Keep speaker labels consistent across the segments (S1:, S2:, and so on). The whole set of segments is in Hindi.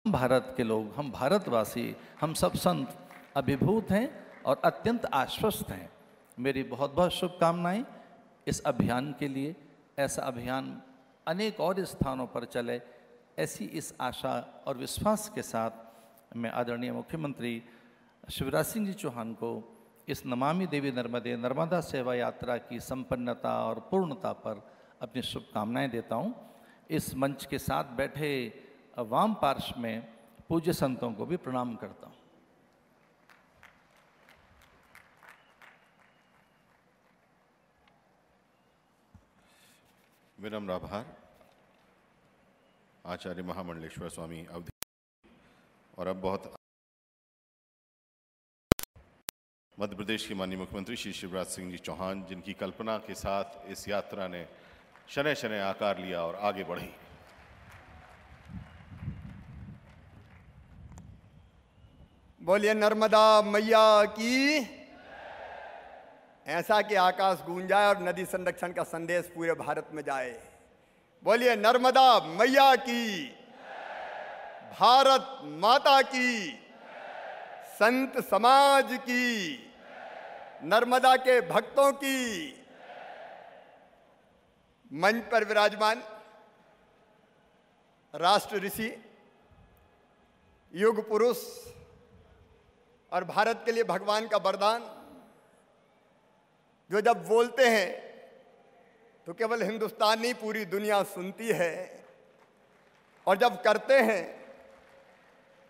S1: भारत के लोग, हम भारतवासी, हम सब संत अभिभूत हैं और अत्यंत आश्वस्त हैं। मेरी बहुत बहुत शुभकामनाएं इस अभियान के लिए। ऐसा अभियान अनेक और स्थानों पर चले, ऐसी इस आशा और विश्वास के साथ मैं आदरणीय मुख्यमंत्री शिवराज सिंह जी चौहान को इस नमामि देवी नर्मदे नर्मदा सेवा यात्रा की संपन्नता और पूर्णता पर अपनी शुभकामनाएं देता हूं। इस मंच के साथ बैठे वाम पार्श्व में पूज्य संतों को भी प्रणाम करता हूं।
S2: विनम्र आभार आचार्य महामंडलेश्वर स्वामी अवधि। और अब बहुत मध्य प्रदेश के माननीय मुख्यमंत्री श्री शिवराज सिंह जी चौहान, जिनकी कल्पना के साथ इस यात्रा ने शनय शनय आकार लिया और आगे बढ़ी।
S3: बोलिए नर्मदा मैया की। ऐसा कि आकाश गूंज जाए और नदी संरक्षण का संदेश पूरे भारत में जाए। बोलिए नर्मदा मैया की, भारत माता की, संत समाज की, नर्मदा के भक्तों की। मंच पर विराजमान राष्ट्र ऋषि, युग पुरुष और भारत के लिए भगवान का वरदान, जो जब बोलते हैं तो केवल हिंदुस्तान नहीं पूरी दुनिया सुनती है, और जब करते हैं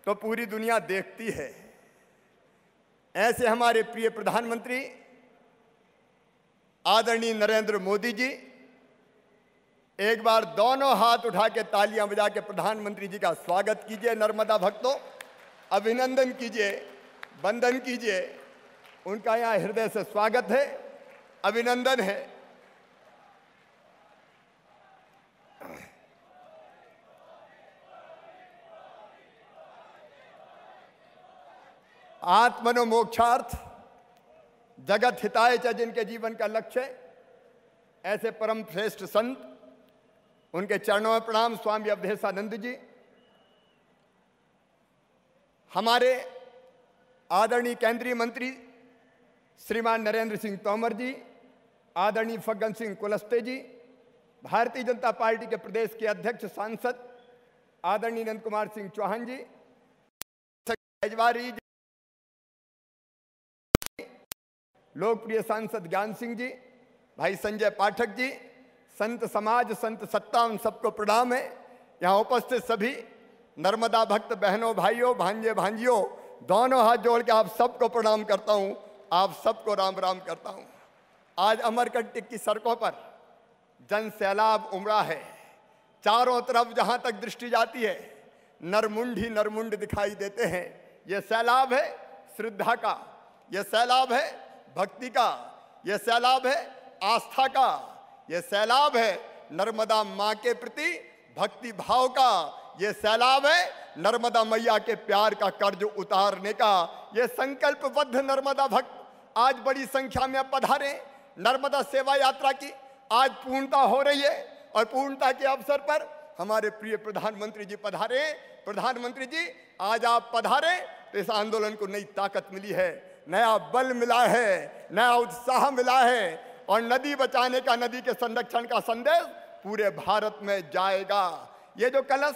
S3: तो पूरी दुनिया देखती है। ऐसे हमारे प्रिय प्रधानमंत्री आदरणीय नरेंद्र मोदी जी, एक बार दोनों हाथ उठा के तालियां बजा के प्रधानमंत्री जी का स्वागत कीजिए। नर्मदा भक्तों, अभिनंदन कीजिए, वंदन कीजिए। उनका यहाँ हृदय से स्वागत है, अभिनंदन है। आत्मनो मोक्षार्थ जगत हिताय च, जिनके जीवन का लक्ष्य है, ऐसे परम श्रेष्ठ संत, उनके चरणों में प्रणाम। स्वामी अवधेशानंद जी, हमारे आदरणीय केंद्रीय मंत्री श्रीमान नरेंद्र सिंह तोमर जी, आदरणीय फग्गन सिंह कुलस्ते जी, भारतीय जनता पार्टी के प्रदेश के अध्यक्ष सांसद आदरणीय नंद कुमार सिंह चौहान जी, जी, लोकप्रिय सांसद ज्ञान सिंह जी, भाई संजय पाठक जी, संत समाज, संत सत्ता, उन सबको प्रणाम है। यहाँ उपस्थित सभी नर्मदा भक्त बहनों, भाइयों, भांजे भांजियों, दोनों हाथ जोड़ के आप सबको प्रणाम करता हूँ, आप सबको राम राम करता हूँ। आज अमरकंटक की सड़कों पर जन सैलाब उमड़ा है। चारों तरफ जहाँ तक दृष्टि जाती है नरमुंड ही नरमुंड दिखाई देते हैं। ये सैलाब है श्रद्धा का, ये सैलाब है भक्ति का, ये सैलाब है आस्था का, ये सैलाब है नर्मदा माँ के प्रति भक्ति भाव का, ये सैलाब है नर्मदा मैया के प्यार का कर्ज उतारने का। ये संकल्पबद्ध नर्मदा भक्त आज बड़ी संख्या में पधारे। नर्मदा सेवा यात्रा की आज पूर्णता हो रही है और पूर्णता के अवसर पर हमारे प्रिय प्रधानमंत्री जी पधारे। प्रधानमंत्री जी, आज आप पधारे तो इस आंदोलन को नई ताकत मिली है, नया बल मिला है, नया उत्साह मिला है, और नदी बचाने का, नदी के संरक्षण का संदेश पूरे भारत में जाएगा। ये जो कलश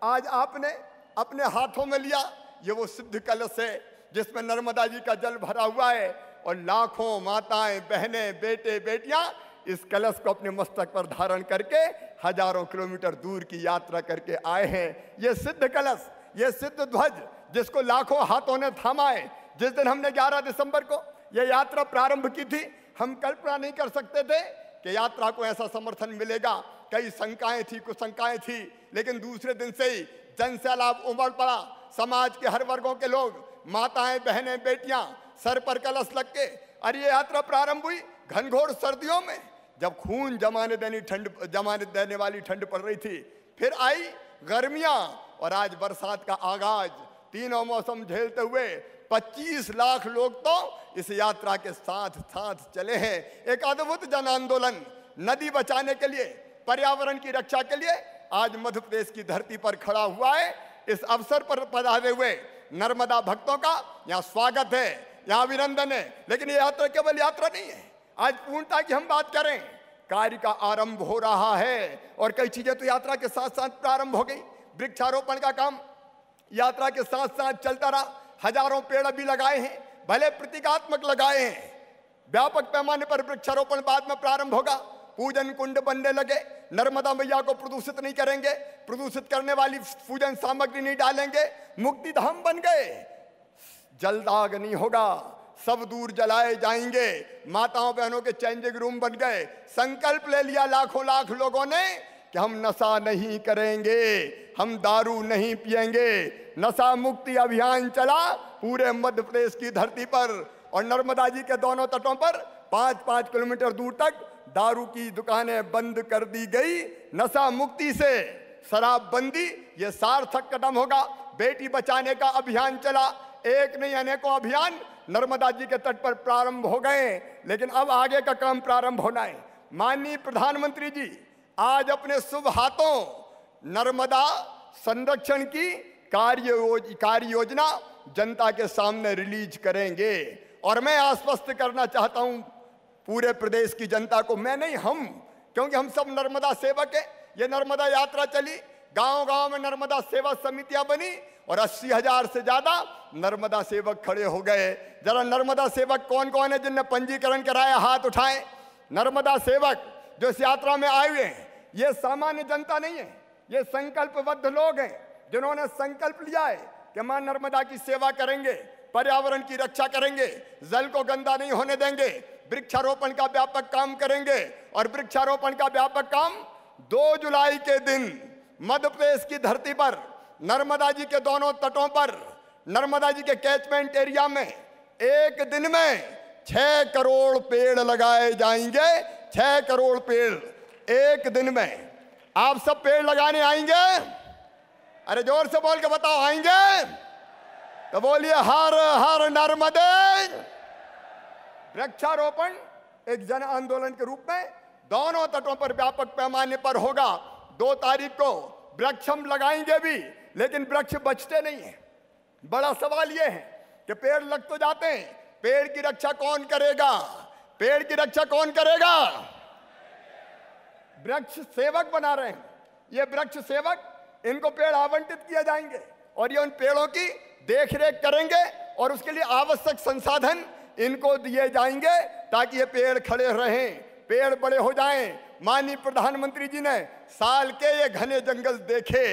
S3: आज आपने अपने हाथों में लिया, ये वो सिद्ध कलश है जिसमें नर्मदा जी का जल भरा हुआ है, और लाखों माताएं, बहनें, बेटे, बेटियां इस कलश को अपने मस्तक पर धारण करके हजारों किलोमीटर दूर की यात्रा करके आए हैं। ये सिद्ध कलश, ये सिद्ध ध्वज, जिसको लाखों हाथों ने थामा है। जिस दिन हमने 11 दिसंबर को यह यात्रा प्रारंभ की थी, हम कल्पना नहीं कर सकते थे कि यात्रा को ऐसा समर्थन मिलेगा। कई शंकाएं थी, कुछ शंकाएं थी, लेकिन दूसरे दिन से ही जन सैलाब उमड़ पड़ा। समाज के हर वर्गों के लोग, माताएं, बहनें, बेटियां सर पर कलश लग के, और ये यात्रा प्रारंभ हुई घनघोर सर्दियों में, जब खून जमाने देने वाली ठंड पड़ रही थी। फिर आई गर्मियां और आज बरसात का आगाज। तीनों मौसम झेलते हुए 25 लाख लोग तो इस यात्रा के साथ साथ चले हैं। एक अद्भुत जन आंदोलन नदी बचाने के लिए, पर्यावरण की रक्षा के लिए आज मध्य प्रदेश की धरती पर खड़ा हुआ है। इस अवसर पर पधारे हुए नर्मदा भक्तों का यहाँ स्वागत है, यहाँ अभिनंदन है। लेकिन ये यात्रा केवल यात्रा नहीं है। आज पूर्णता की हम बात करें, कार्य का आरंभ हो रहा है और कई चीजें तो यात्रा के साथ साथ प्रारंभ हो गई। वृक्षारोपण का काम यात्रा के साथ साथ चलता रहा। हजारों पेड़ अभी लगाए हैं, भले प्रतीकात्मक लगाए हैं। व्यापक पैमाने पर वृक्षारोपण बाद में प्रारंभ होगा। पूजन कुंड बनने लगे। नर्मदा मैया को प्रदूषित नहीं करेंगे, प्रदूषित करने वाली पूजन सामग्री नहीं डालेंगे। मुक्ति धाम बन गए, जलदाग नहीं होगा, सब दूर जलाए जाएंगे। माताओं बहनों के चेंजिंग रूम बन गए। संकल्प ले लिया लाखों लाख लोगों ने कि हम नशा नहीं करेंगे, हम दारू नहीं पिएंगे। नशा मुक्ति अभियान चला पूरे मध्य प्रदेश की धरती पर और नर्मदा जी के दोनों तटों पर 5-5 किलोमीटर दूर तक दारू की दुकानें बंद कर दी गई। नशा मुक्ति से शराब बंदी ये सार्थक कदम होगा। बेटी बचाने का अभियान चला, एक नहीं अनेकों अभियान नर्मदा जी के तट पर प्रारंभ हो गए। लेकिन अब आगे का काम प्रारंभ होना है। माननीय प्रधानमंत्री जी आज अपने शुभ हाथों नर्मदा संरक्षण की कार्य योजना जनता के सामने रिलीज करेंगे। और मैं आश्वस्त करना चाहता हूं पूरे प्रदेश की जनता को, मैं नहीं हम, क्योंकि हम सब नर्मदा सेवक हैं। ये नर्मदा यात्रा चली, गांव-गांव में नर्मदा सेवा समितियां बनी और 80,000 से ज्यादा नर्मदा सेवक खड़े हो गए। जरा नर्मदा सेवक कौन कौन है जिनने पंजीकरण कराया, हाथ उठाएं। नर्मदा सेवक जो इस यात्रा में आए हुए हैं, ये सामान्य जनता नहीं है, ये संकल्पबद्ध लोग हैं जिन्होंने संकल्प लिया है कि मां नर्मदा की सेवा करेंगे, पर्यावरण की रक्षा करेंगे, जल को गंदा नहीं होने देंगे, वृक्षारोपण का व्यापक काम करेंगे। और वृक्षारोपण का व्यापक काम 2 जुलाई के दिन मध्य प्रदेश की धरती पर नर्मदा जी के दोनों तटों पर नर्मदा जी के कैचमेंट एरिया में एक दिन में 6 करोड़ पेड़ लगाए जाएंगे। 6 करोड़ पेड़ एक दिन में। आप सब पेड़ लगाने आएंगे? अरे जोर से बोल के बताओ, आएंगे? तो बोलिए हर हर नर्मदे। वृक्षारोपण एक जन आंदोलन के रूप में दोनों तटों पर व्यापक पैमाने पर होगा। 2 तारीख को वृक्ष हम लगाएंगे भी, लेकिन वृक्ष बचते नहीं है। बड़ा सवाल यह है कि पेड़ लग तो जाते हैं, पेड़ की रक्षा कौन करेगा? पेड़ की रक्षा कौन करेगा? वृक्ष सेवक बना रहे हैं। ये वृक्ष सेवक, इनको पेड़ आवंटित किए जाएंगे और ये उन पेड़ों की देखरेख करेंगे और उसके लिए आवश्यक संसाधन इनको दिए जाएंगे ताकि ये पेड़ खड़े रहें, पेड़ बड़े हो जाएं। माननीय प्रधानमंत्री जी ने साल के ये घने जंगल देखे,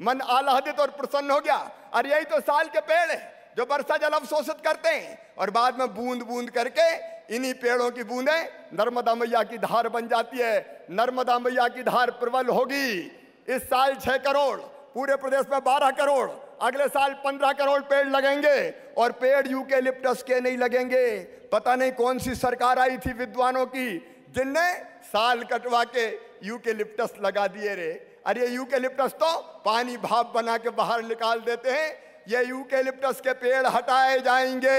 S3: मन आह्लादित और प्रसन्न हो गया। और यही तो साल के पेड़ है जो वर्षा जल अवशोषित करते हैं और बाद में बूंद बूंद करके इन्हीं पेड़ों की बूंदें नर्मदा मैया की धार बन जाती है। नर्मदा मैया की धार प्रबल होगी। इस साल 6 करोड़, पूरे प्रदेश में 12 करोड़, अगले साल 15 करोड़ पेड़ लगेंगे। और पेड़ यूकेलिप्टस के नहीं लगेंगे। पता नहीं कौन सी सरकार आई थी विद्वानों की जिनने साल कटवा के यूकेलिप्टस लगा दिए रे। अरे यूकेलिप्टस तो पानी भाप बना के बाहर निकाल देते हैं। ये यूकेलिप्टस के पेड़ हटाए जाएंगे।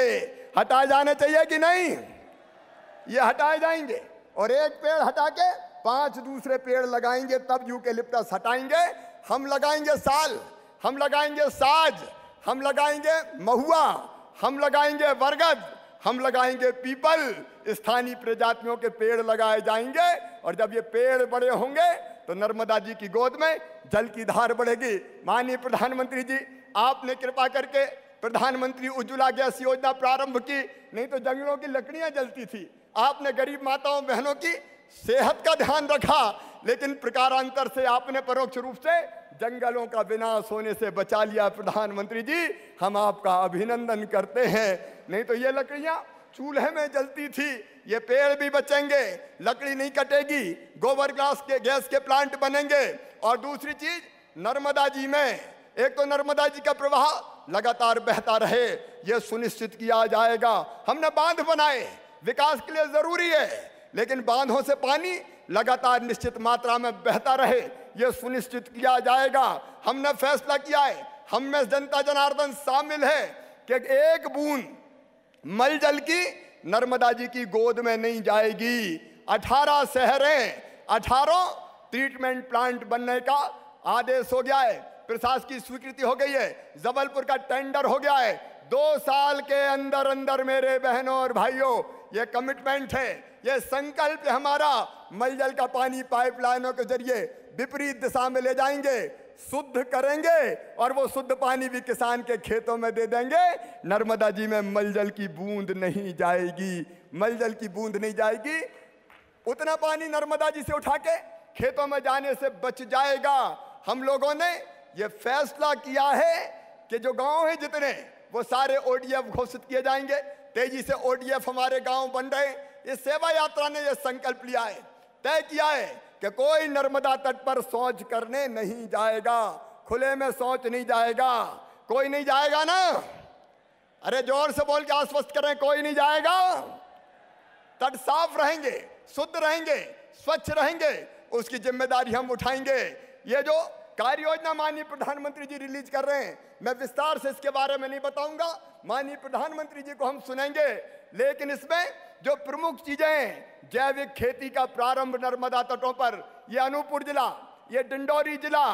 S3: हटाए जाने चाहिए कि नहीं? ये हटाए जाएंगे और एक पेड़ हटा के 5 दूसरे पेड़ लगाएंगे, तब यूकेलिप्टस हटाएंगे। हम लगाएंगे साल, हम लगाएंगे साज, हम लगाएंगे महुआ, हम लगाएंगे बरगद, हम लगाएंगे पीपल। स्थानीय प्रजातियों के पेड़ लगाए जाएंगे और जब ये पेड़ बड़े होंगे तो नर्मदा जी की गोद में जल की धार बढ़ेगी। माननीय प्रधानमंत्री जी, आपने कृपा करके प्रधानमंत्री उज्ज्वला गैस योजना प्रारंभ की, नहीं तो जंगलों की लकड़ियां जलती थी। आपने गरीब माताओं बहनों की सेहत का ध्यान रखा, लेकिन प्रकारांतर से आपने परोक्ष रूप से जंगलों का विनाश होने से बचा लिया। प्रधानमंत्री जी, हम आपका अभिनंदन करते हैं। नहीं तो ये लकड़ियां चूल्हे में जलती थी, ये पेड़ भी बचेंगे, लकड़ी नहीं कटेगी, गोबर गैस के प्लांट बनेंगे। और दूसरी चीज, नर्मदा जी में एक तो नर्मदा जी का प्रवाह लगातार बहता रहे, यह सुनिश्चित किया जाएगा। हमने बांध बनाए, विकास के लिए जरूरी है, लेकिन बांधों से पानी लगातार निश्चित मात्रा में बहता रहे, यह सुनिश्चित किया जाएगा। हमने फैसला किया है, हम में जनता जनार्दन शामिल है कि एक बूंद मल जल की नर्मदा जी की गोद में नहीं जाएगी। 18 शहरें, 18 ट्रीटमेंट प्लांट बनने का आदेश हो गया है। प्रशासकीय स्वीकृति हो गई है, जबलपुर का टेंडर हो गया है। 2 साल के अंदर अंदर मेरे बहनों और भाइयों, ये कमिटमेंट है, ये संकल्प है हमारा। मलजल का पानी पाइपलाइनों के जरिए विपरीत दिशा में ले जाएंगे, शुद्ध करेंगे और वो शुद्ध पानी भी किसान के खेतों में दे देंगे। नर्मदा जी में मलजल की बूंद नहीं जाएगी, मलजल की बूंद नहीं जाएगी। उतना पानी नर्मदा जी से उठा के खेतों में जाने से बच जाएगा। हम लोगों ने ये फैसला किया है कि जो गांव हैं जितने, वो सारे ओडीएफ घोषित किए जाएंगे। तेजी से ओडीएफ हमारे गांव बन रहे हैं। ये सेवा यात्रा ने ये संकल्प लिया है, तय किया है कि कोई नर्मदा तट पर शौच करने नहीं जाएगा, खुले में शौच नहीं जाएगा। कोई नहीं जाएगा ना? अरे जोर से बोल के आश्वस्त करें, कोई नहीं जाएगा। तट साफ रहेंगे, शुद्ध रहेंगे, स्वच्छ रहेंगे, उसकी जिम्मेदारी हम उठाएंगे। ये जो कार्य योजना माननीय प्रधानमंत्री जी रिलीज कर रहे हैं, मैं विस्तार से इसके बारे में नहीं बताऊंगा, माननीय प्रधानमंत्री जी को हम सुनेंगे। लेकिन इसमें जो प्रमुख चीजें हैं, जैविक खेती का प्रारंभ नर्मदा तटों पर, ये अनूपपुर जिला, ये डिंडौरी जिला,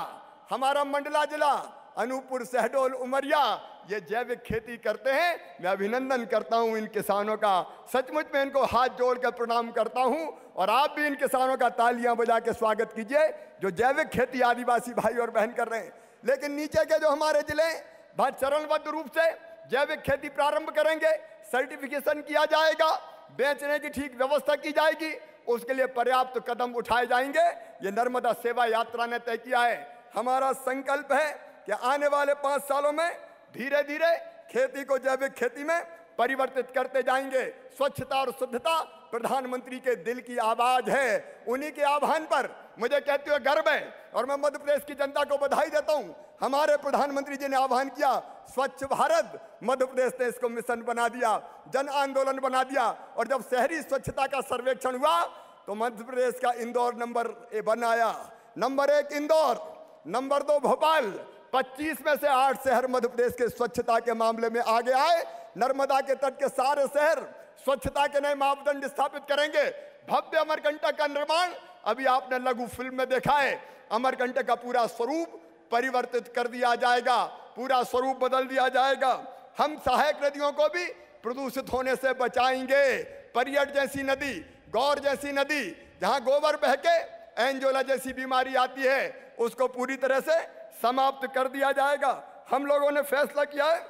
S3: हमारा मंडला जिला, अनूपपुर, शहडोल, उमरिया, ये जैविक खेती करते हैं। मैं अभिनंदन करता हूं इन किसानों का, सचमुच में इनको हाथ जोड़ कर प्रणाम करता हूं। और आप भी इन किसानों का तालियां बजा के स्वागत कीजिए जो जैविक खेती आदिवासी भाई और बहन कर रहे हैं। लेकिन नीचे के जो हमारे जिले बहुत चरणबद्ध रूप से जैविक खेती प्रारंभ करेंगे, सर्टिफिकेशन किया जाएगा, बेचने की ठीक व्यवस्था की जाएगी, उसके लिए पर्याप्त कदम उठाए जाएंगे। ये नर्मदा सेवा यात्रा ने तय किया है। हमारा संकल्प है कि आने वाले 5 सालों में धीरे धीरे खेती को जैविक खेती में परिवर्तित करते जाएंगे। स्वच्छता और शुद्धता प्रधानमंत्री के दिल की आवाज है। उन्हीं के आह्वान पर मुझे कहते हुए गर्व है और मैं मध्य प्रदेश की जनता को बधाई देता हूं। हमारे प्रधानमंत्री जी ने आह्वान किया स्वच्छ भारत, मध्य प्रदेश ने इसको मिशन बना दिया, जन आंदोलन बना दिया। और जब शहरी स्वच्छता का सर्वेक्षण हुआ तो मध्य प्रदेश का इंदौर नंबर 1 आया। Number 1 Indore, number 2 Bhopal. 25 में से 8 शहर मध्य प्रदेश के स्वच्छता के मामले में आगे आए। नर्मदा के तट के सारे शहर स्वच्छता के नए मापदंड स्थापित करेंगे। भव्य अमरकंटक का निर्माण अभी आपने लघु फिल्म में देखा है। अमरकंटक का पूरा स्वरूप परिवर्तित कर दिया जाएगा, पूरा स्वरूप बदल दिया जाएगा। हम सहायक नदियों को भी प्रदूषित होने से बचाएंगे। परियट जैसी नदी, गौर जैसी नदी, जहां गोबर बह के एंजोला जैसी बीमारी आती है, उसको पूरी तरह से समाप्त कर दिया जाएगा। हम लोगों ने फैसला किया है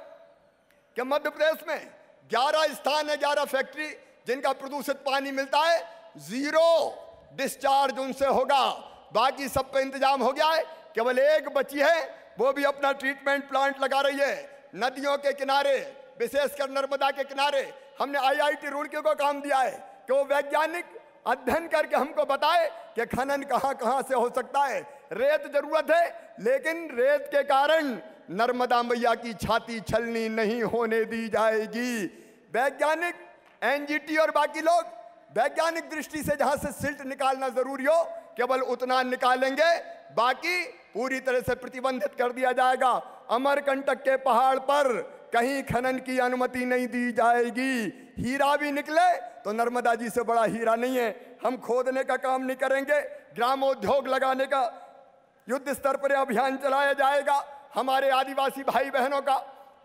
S3: कि मध्य प्रदेश में 11 स्थान है, 11 फैक्ट्री जिनका प्रदूषित पानी मिलता है, 0 डिस्चार्ज उनसे होगा। बाकी सब पे इंतजाम हो गया है, केवल एक बची है, वो भी अपना ट्रीटमेंट प्लांट लगा रही है। नदियों के किनारे, विशेषकर नर्मदा के किनारे, हमने IIT रुड़की को काम दिया है कि वो वैज्ञानिक अध्ययन करके हमको बताए कि खनन कहां कहां से हो सकता है। रेत जरूरत है, लेकिन रेत के कारण नर्मदा मैया की छाती छलनी नहीं होने दी जाएगी। वैज्ञानिक NGT और बाकी लोग वैज्ञानिक दृष्टि से जहां से सिल्ट निकालना जरूरी हो केवल उतना निकालेंगे, बाकी पूरी तरह से प्रतिबंधित कर दिया जाएगा। अमरकंटक के पहाड़ पर कहीं खनन की अनुमति नहीं दी जाएगी। हीरा भी निकले तो नर्मदा जी से बड़ा हीरा नहीं है। हम खोदने का काम नहीं करेंगे। ग्रामोद्योग लगाने का युद्ध स्तर पर अभियान चलाया जाएगा। हमारे आदिवासी भाई बहनों का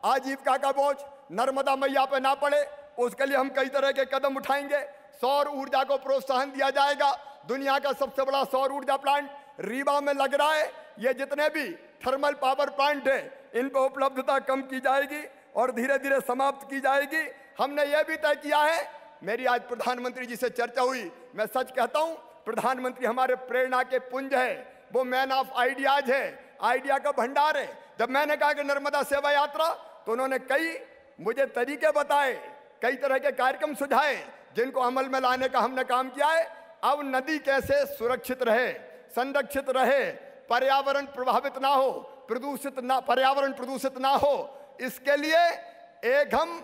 S3: आजीविका का बोझ नर्मदा मैया पे ना पड़े, उसके लिए हम कई तरह के कदम उठाएंगे। सौर ऊर्जा को प्रोत्साहन दिया जाएगा। दुनिया का सबसे बड़ा सौर ऊर्जा प्लांट रीवा में लग रहा है। ये जितने भी थर्मल पावर प्लांट है, इन पर उपलब्धता कम की जाएगी और धीरे धीरे समाप्त की जाएगी। हमने ये भी तय किया है, मेरी आज प्रधानमंत्री जी से चर्चा हुई, मैं सच कहता हूं, प्रधानमंत्री हमारे प्रेरणा के पुंज है, वो मैन ऑफ आइडियाज है, आइडिया का भंडार है। जब मैंने कहा कि नर्मदा सेवा यात्रा, तो उन्होंने कई मुझे तरीके बताए, कई तरह के कार्यक्रम सुझाए जिनको अमल में लाने का हमने काम किया है। अब नदी कैसे सुरक्षित रहे, संरक्षित रहे, पर्यावरण प्रभावित ना हो, पर्यावरण प्रदूषित ना हो, इसके लिए एक हम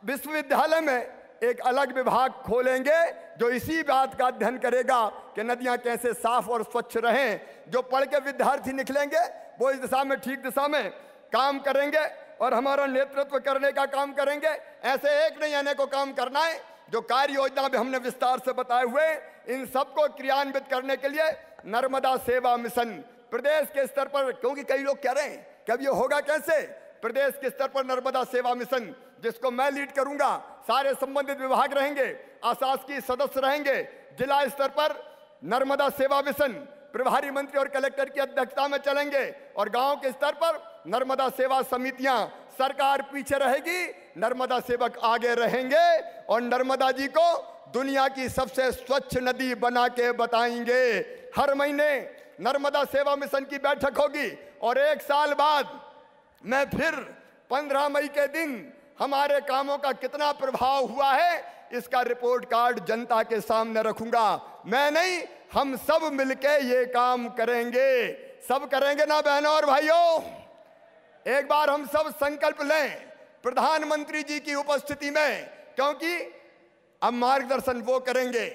S3: विश्वविद्यालय में एक अलग विभाग खोलेंगे जो इसी बात का अध्ययन करेगा कि नदियां कैसे साफ और स्वच्छ रहें। जो पढ़ के विद्यार्थी निकलेंगे वो इस दिशा में, ठीक दिशा में काम करेंगे और हमारा नेतृत्व करने का काम करेंगे। ऐसे एक नहीं अनेकों काम करना है। जो कार्य योजना भी हमने विस्तार से बताए हुए, इन सबको क्रियान्वित करने के लिए नर्मदा सेवा मिशन प्रदेश के स्तर पर, क्योंकि कई लोग कह रहे हैं कि अब ये होगा कैसे, प्रदेश के स्तर पर नर्मदा सेवा मिशन जिसको मैं लीड करूंगा, सारे संबंधित विभाग रहेंगे, अशासकीय सदस्य रहेंगे, जिला स्तर पर नर्मदा सेवा मिशन प्रभारी मंत्री और कलेक्टर की अध्यक्षता में चलेंगे, और गांव के स्तर पर नर्मदा सेवा समितियां, सरकार पीछे रहेगी, नर्मदा सेवक आगे रहेंगे, और नर्मदा जी को दुनिया की सबसे स्वच्छ नदी बना के बताएंगे। हर महीने नर्मदा सेवा मिशन की बैठक होगी, और 1 साल बाद मैं फिर 15 मई के दिन हमारे कामों का कितना प्रभाव हुआ है इसका रिपोर्ट कार्ड जनता के सामने रखूंगा। मैं नहीं, हम सब मिलके ये काम करेंगे। सब करेंगे ना बहनों और भाइयों? एक बार हम सब संकल्प लें प्रधानमंत्री जी की उपस्थिति में, क्योंकि अब मार्गदर्शन वो करेंगे,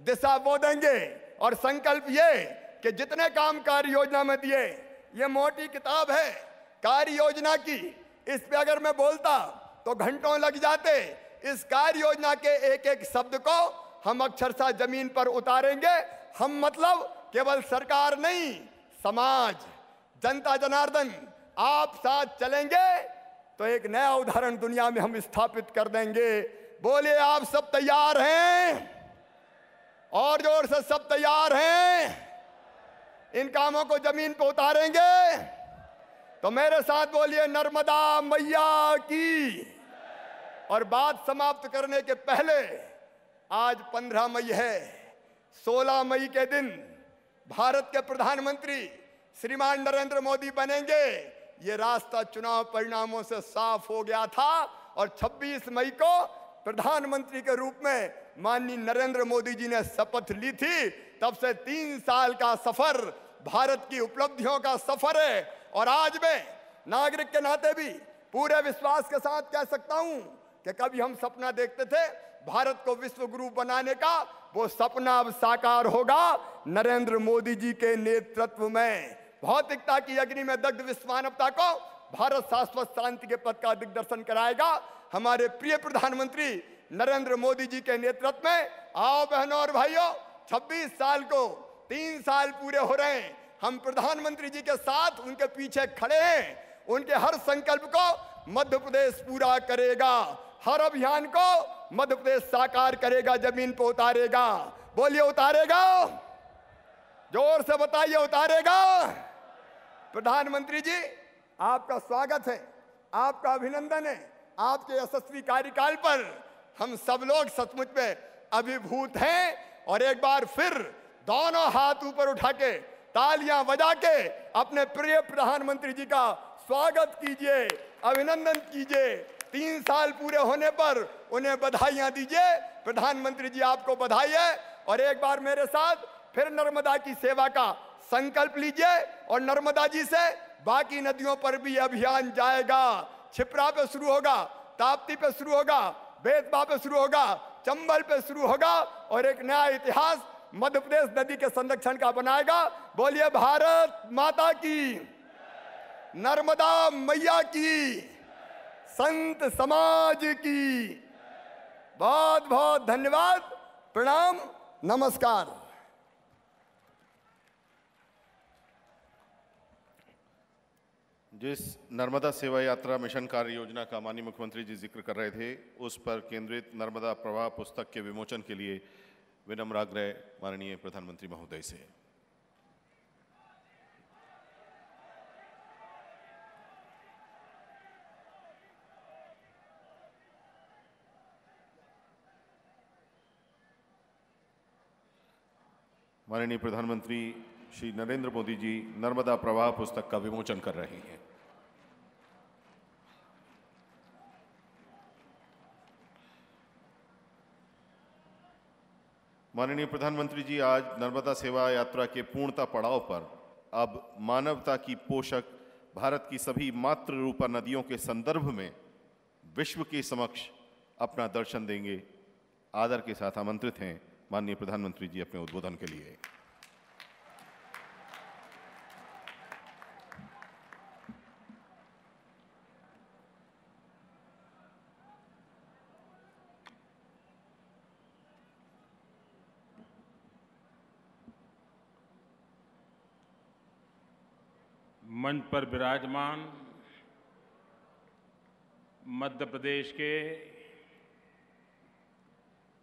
S3: दिशा वो देंगे, और संकल्प ये कि जितने काम कार्य योजना में दिए, ये मोटी किताब है कार्य योजना की, इस पे अगर मैं बोलता तो घंटों लग जाते। इस कार्य योजना के एक एक शब्द को हम अक्षरशः जमीन पर उतारेंगे। हम मतलब केवल सरकार नहीं, समाज, जनता जनार्दन आप साथ चलेंगे तो एक नया उदाहरण दुनिया में हम स्थापित कर देंगे। बोलिए आप सब तैयार हैं? और जोर से सब तैयार हैं? इन कामों को जमीन पर उतारेंगे तो मेरे साथ बोलिए नर्मदा मैया की। और बात समाप्त करने के पहले, आज 15 मई है, 16 मई के दिन भारत के प्रधानमंत्री श्रीमान नरेंद्र मोदी बनेंगे। ये रास्ता चुनाव परिणामों से साफ हो गया था, और 26 मई को प्रधानमंत्री के रूप में माननीय नरेंद्र मोदी जी ने शपथ ली थी। तब से 3 साल का सफर भारत की उपलब्धियों का सफर है। और आज मैं नागरिक के नाते भी पूरे विश्वास के साथ कह सकता हूं कि कभी हम सपना देखते थे भारत को विश्व गुरु बनाने का, वो सपना अब साकार होगा नरेंद्र मोदी जी के नेतृत्व में। भौतिकता की अग्नि में दग्ध विश्व मानवता को भारत शाश्वत शांति के पथ का दिग्दर्शन कराएगा हमारे प्रिय प्रधानमंत्री नरेंद्र मोदी जी के नेतृत्व में। आओ बहनों और भाइयों, 26 साल को 3 साल पूरे हो रहे हैं, हम प्रधानमंत्री जी के साथ उनके पीछे खड़े हैं। उनके हर संकल्प को मध्य प्रदेश पूरा करेगा, हर अभियान को मध्य प्रदेश साकार करेगा, जमीन पर उतारेगा। बोलिए उतारेगा? जोर से बताइए उतारेगा? प्रधानमंत्री जी आपका स्वागत है, आपका अभिनंदन है। आपके यशस्वी कार्यकाल पर हम सब लोग सचमुच में अभिभूत हैं। और एक बार फिर दोनों हाथ ऊपर उठा के तालियां बजा के अपने प्रिय प्रधानमंत्री जी का स्वागत कीजिए, अभिनंदन कीजिए। 3 साल पूरे होने पर उन्हें बधाइयां दीजिए। प्रधानमंत्री जी आपको बधाई है। और एक बार मेरे साथ फिर नर्मदा की सेवा का संकल्प लीजिए, और नर्मदा जी से बाकी नदियों पर भी अभियान जाएगा। छिप्रा पे शुरू होगा, ताप्ती पे शुरू होगा, बेतवा पे शुरू होगा, चंबल पे शुरू होगा, और एक नया इतिहास मध्य प्रदेश नदी के संरक्षण का बनाएगा। बोलिए भारत माता की, नर्मदा मैया की, संत समाज की। बहुत बहुत धन्यवाद, प्रणाम, नमस्कार।
S2: जिस नर्मदा सेवा यात्रा मिशन कार्य योजना का माननीय मुख्यमंत्री जी जिक्र कर रहे थे, उस पर केंद्रित नर्मदा प्रवाह पुस्तक के विमोचन के लिए विनम्र आग्रह माननीय प्रधानमंत्री महोदय से। माननीय प्रधानमंत्री श्री नरेंद्र मोदी जी नर्मदा प्रवाह पुस्तक का विमोचन कर रहे हैं। माननीय प्रधानमंत्री जी आज नर्मदा सेवा यात्रा के पूर्णता पड़ाव पर अब मानवता की पोषक भारत की सभी मातृ रूपा नदियों के संदर्भ में विश्व के समक्ष अपना दर्शन देंगे। आदर के साथ आमंत्रित हैं माननीय प्रधानमंत्री जी अपने उद्बोधन के लिए।
S4: मंच पर विराजमान मध्य प्रदेश के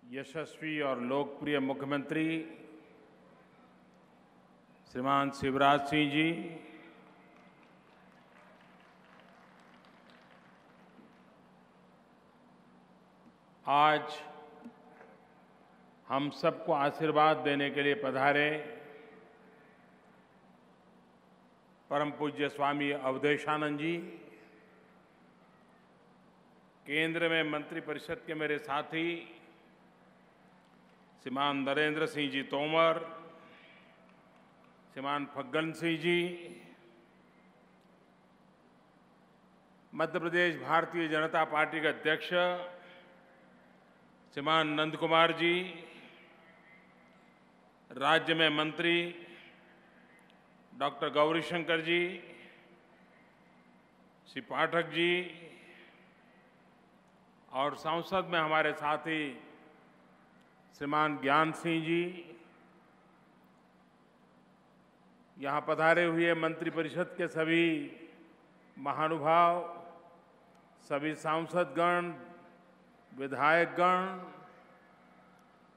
S4: यशस्वी और लोकप्रिय मुख्यमंत्री श्रीमान शिवराज सिंह जी, आज हम सबको आशीर्वाद देने के लिए पधारे परम पूज्य स्वामी अवधेशानंद जी, केंद्र में मंत्रिपरिषद के मेरे साथी श्रीमान नरेंद्र सिंह जी तोमर, श्रीमान फग्गन सिंह जी, मध्य प्रदेश भारतीय जनता पार्टी के अध्यक्ष श्रीमान नंद कुमार जी, राज्य में मंत्री डॉक्टर गौरीशंकर जी, श्री पाठक जी और संसद में हमारे साथी श्रीमान ज्ञान सिंह जी, यहाँ पधारे हुए मंत्रिपरिषद के सभी महानुभाव, सभी सांसदगण, विधायकगण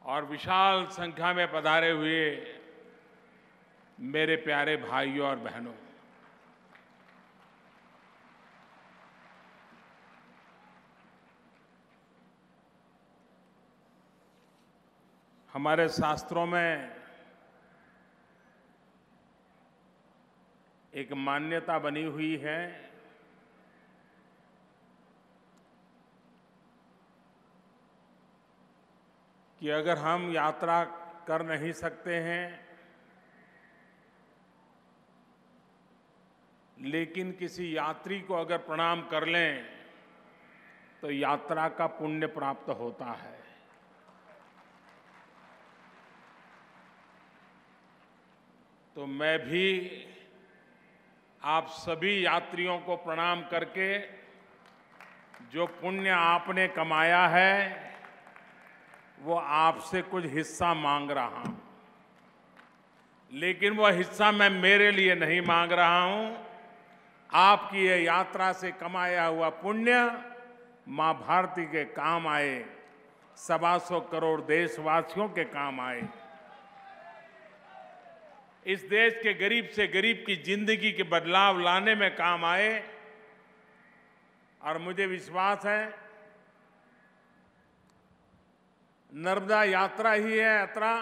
S4: और विशाल संख्या में पधारे हुए मेरे प्यारे भाइयों और बहनों, हमारे शास्त्रों में एक मान्यता बनी हुई है कि अगर हम यात्रा कर नहीं सकते हैं लेकिन किसी यात्री को अगर प्रणाम कर लें तो यात्रा का पुण्य प्राप्त होता है। तो मैं भी आप सभी यात्रियों को प्रणाम करके जो पुण्य आपने कमाया है वो आपसे कुछ हिस्सा मांग रहा हूं, लेकिन वो हिस्सा मैं मेरे लिए नहीं मांग रहा हूं। आपकी ये यात्रा से कमाया हुआ पुण्य मां भारती के काम आए, 125 करोड़ देशवासियों के काम आए, इस देश के गरीब से गरीब की जिंदगी के बदलाव लाने में काम आए। और मुझे विश्वास है नर्मदा यात्रा ही है यात्रा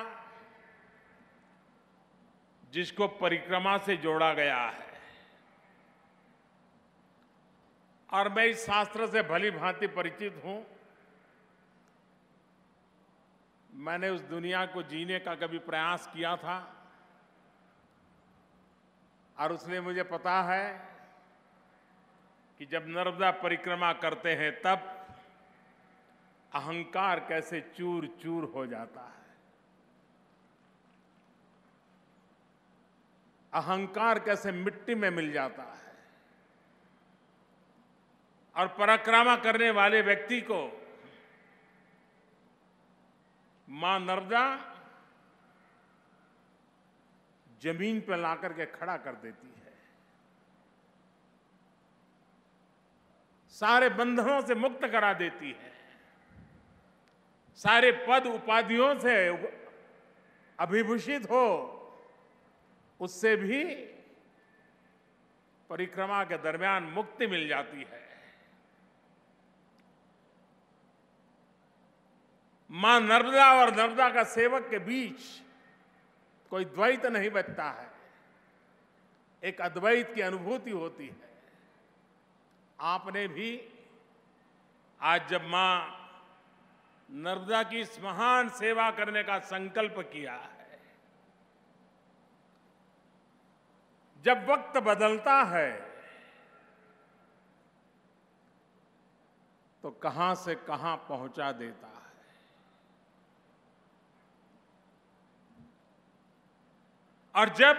S4: जिसको परिक्रमा से जोड़ा गया है। और मैं इस शास्त्र से भली भांति परिचित हूं। मैंने उस दुनिया को जीने का कभी प्रयास किया था और उसलिए मुझे पता है कि जब नर्मदा परिक्रमा करते हैं तब अहंकार कैसे चूर चूर हो जाता है, अहंकार कैसे मिट्टी में मिल जाता है और परिक्रमा करने वाले व्यक्ति को मां नर्मदा जमीन पर लाकर के खड़ा कर देती है, सारे बंधनों से मुक्त करा देती है, सारे पद उपाधियों से अभिभूषित हो उससे भी परिक्रमा के दरमियान मुक्ति मिल जाती है। मां नर्मदा और नर्मदा का सेवक के बीच कोई द्वैत नहीं बचता है, एक अद्वैत की अनुभूति होती है। आपने भी आज जब मां नर्मदा की इस महान सेवा करने का संकल्प किया है, जब वक्त बदलता है तो कहां से कहां पहुंचा देता है। और जब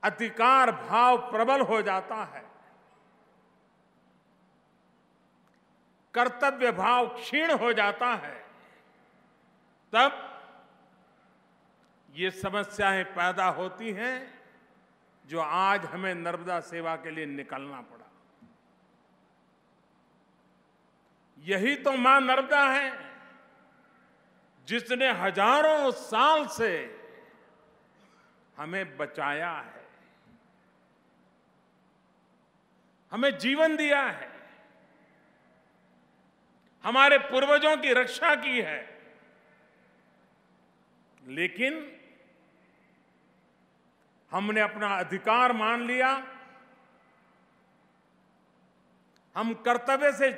S4: अधिकार भाव प्रबल हो जाता है, कर्तव्य भाव क्षीण हो जाता है, तब ये समस्याएं पैदा होती हैं जो आज हमें नर्मदा सेवा के लिए निकलना पड़ा। यही तो मां नर्मदा है जिसने हजारों साल से हमें बचाया है, हमें जीवन दिया है, हमारे पूर्वजों की रक्षा की है। लेकिन हमने अपना अधिकार मान लिया, हम कर्तव्य से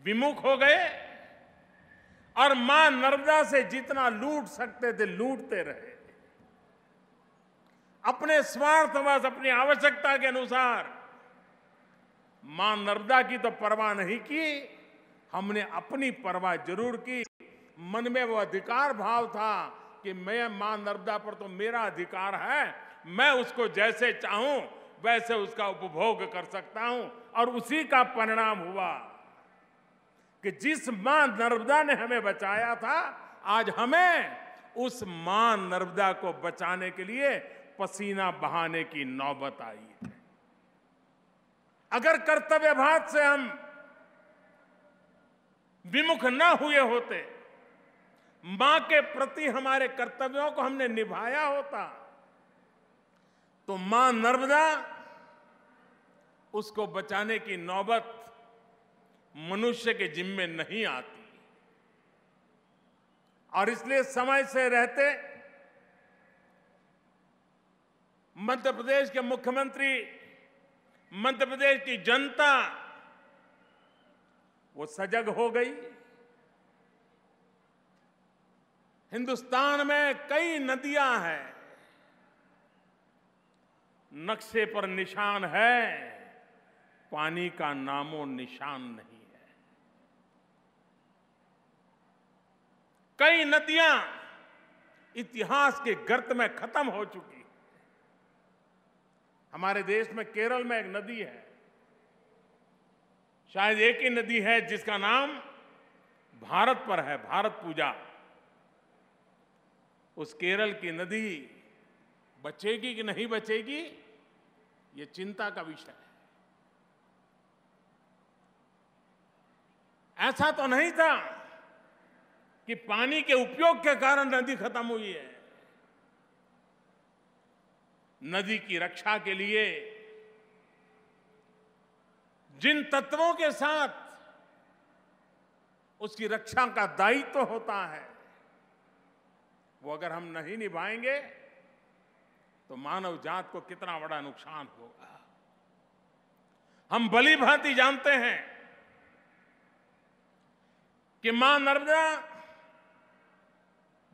S4: विमुख हो गए और मां नर्मदा से जितना लूट सकते थे लूटते रहे। अपने स्वार्थवश, अपनी आवश्यकता के अनुसार मां नर्मदा की तो परवाह नहीं की, हमने अपनी परवाह जरूर की। मन में वो अधिकार भाव था कि मैं मां नर्मदा पर तो मेरा अधिकार है, मैं उसको जैसे चाहूं वैसे उसका उपभोग कर सकता हूं। और उसी का परिणाम हुआ कि जिस मां नर्मदा ने हमें बचाया था, आज हमें उस मां नर्मदा को बचाने के लिए पसीना बहाने की नौबत आई है। अगर कर्तव्यभाव से हम विमुख न हुए होते, मां के प्रति हमारे कर्तव्यों को हमने निभाया होता, तो मां नर्मदा उसको बचाने की नौबत मनुष्य के जिम्मे नहीं आती। और इसलिए समय से रहते मध्य प्रदेश के मुख्यमंत्री, मध्य प्रदेश की जनता वो सजग हो गई। हिंदुस्तान में कई नदियां हैं, नक्शे पर निशान है, पानी का नामो निशान नहीं है। कई नदियां इतिहास के गर्त में खत्म हो चुकी। हमारे देश में केरल में एक नदी है, शायद एक ही नदी है जिसका नाम भारत पर है, भारत पूजा। उस केरल की नदी बचेगी कि नहीं बचेगी, ये चिंता का विषय है। ऐसा तो नहीं था कि पानी के उपयोग के कारण नदी खत्म हुई है। नदी की रक्षा के लिए जिन तत्वों के साथ उसकी रक्षा का दायित्व होता है, वो अगर हम नहीं निभाएंगे तो मानव जात को कितना बड़ा नुकसान होगा। हम भली भांति जानते हैं कि मां नर्मदा